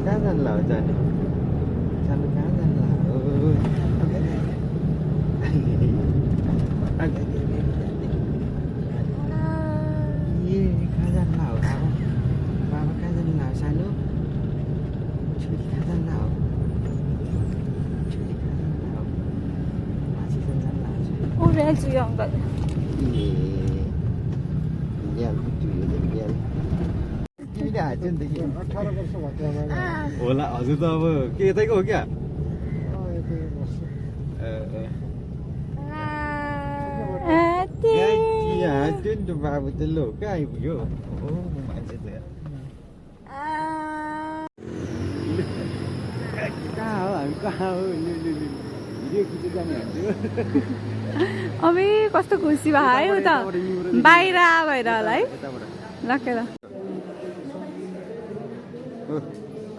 cá danh lợ trời, xanh cá danh lợ. Cá danh lợ đâu? Ba cá danh lợ xa nước. Chưa đi cá danh lợ. Chưa đi cá danh lợ. Ba chỉ danh lợ. 오렌지 연가. Gel kutuyu gel. Kimi de açın da gel. 18 वर्ष भएको होला होला हजुर त अब के यतैको हो क्या? यहाँ जुन त बाबु त लो कहाँ आइपुग्यो? ओ मान्छे त कहाँ हो हामी कहाँ हो? भिडियो खिच्दै जाने हाम्रो अबे कस्तो खुसी भयो त बाहिर भएर होला है राखेर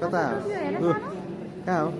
कता हो? कहाँ हो?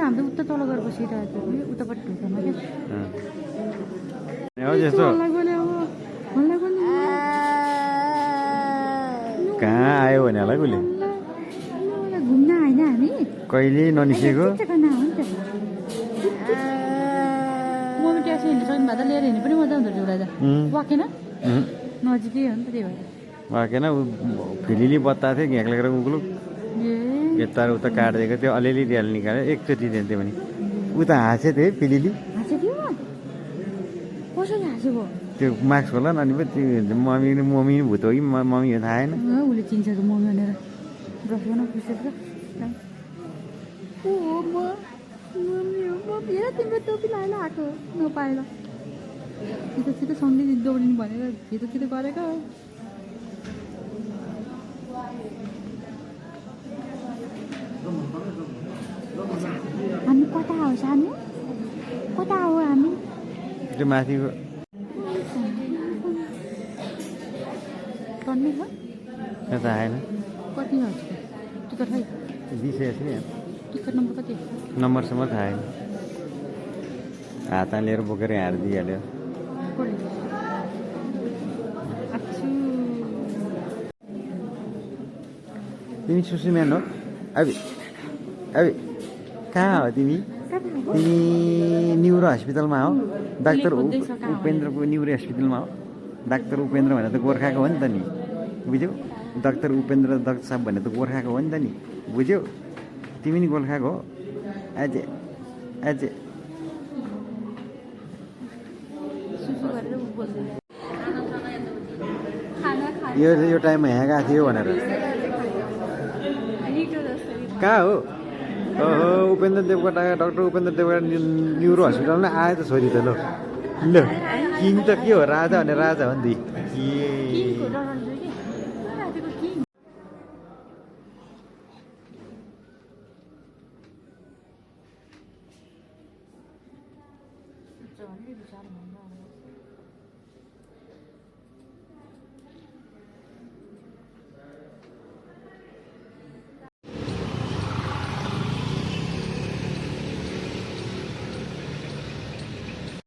हाम्रो उता तल गएर बसिरहेको थियो उतापट्टि ढुक्कामा कहाँ आयो भने होला कहिले घुम्न होइन हामी कहिले ननिस्केको मम्मी ट्याक्सी हिँड्नु सक्नु भए त लिएर हिँड्नु पनि मजा हुँदो रहेछ वाकेन नजिकै हो नि त त्यही भएर वाकेन फिलिली बताएको थियो घ्याक लगेर उक्लु यता उता काटिदिएको थियो अलिअलि ड्याल निकाल्यो एकचोटि दिन्थ्यो भने उता हाँसेको थियो है फिलिली कसरी हाँसेको त्यो मार्क्स होला नि अनि त्यो मम्मी भूत हो कि मम्मी हो थाहा छैन उसले चिन्छ त मम्मी भनेर ब्रस गर्न खुसेर तिम्रो टोपी लगाएर आएको नपाएर छिटो छिटो सँगै दौडिनु भनेर छिटो छिटो गरेको हामी कता हो सानो कता हो हामी त्यो माथिको टन्ने हो थाहा छैन कति हो टिकट है विशेष नि टिकट नम्बर कति नम्बरसम्म थाहा छैन हातमा लिएर बोकेर यहाँ दिइहाल्यो तिमी सुसुम्यान हो अबि अबि कहाँ हो तिमी तिमी न्युरो हस्पिटलमा हो डाक्टर उपेन्द्रको न्युरो हस्पिटलमा हो डाक्टर उपेन्द्र भनेर त गोर्खाको हो नि त नि बुझ्यौ डाक्टर उपेन्द्र दत्त साहब भनेर त गोर्खाको हो नि त नि बुझ्यौ तिमी नि गोर्खाको हो अझै अझै यो टाइममा यहाँ गएको थियो भनेर कहाँ हो ओहो उपेन्द्र देवकोटा डाक्टर उपेन्द्र देवकोटा न्युरो हस्पिटलमा आयो त छोरी त ल ल किङ त के हो राजा भने राजा हो नि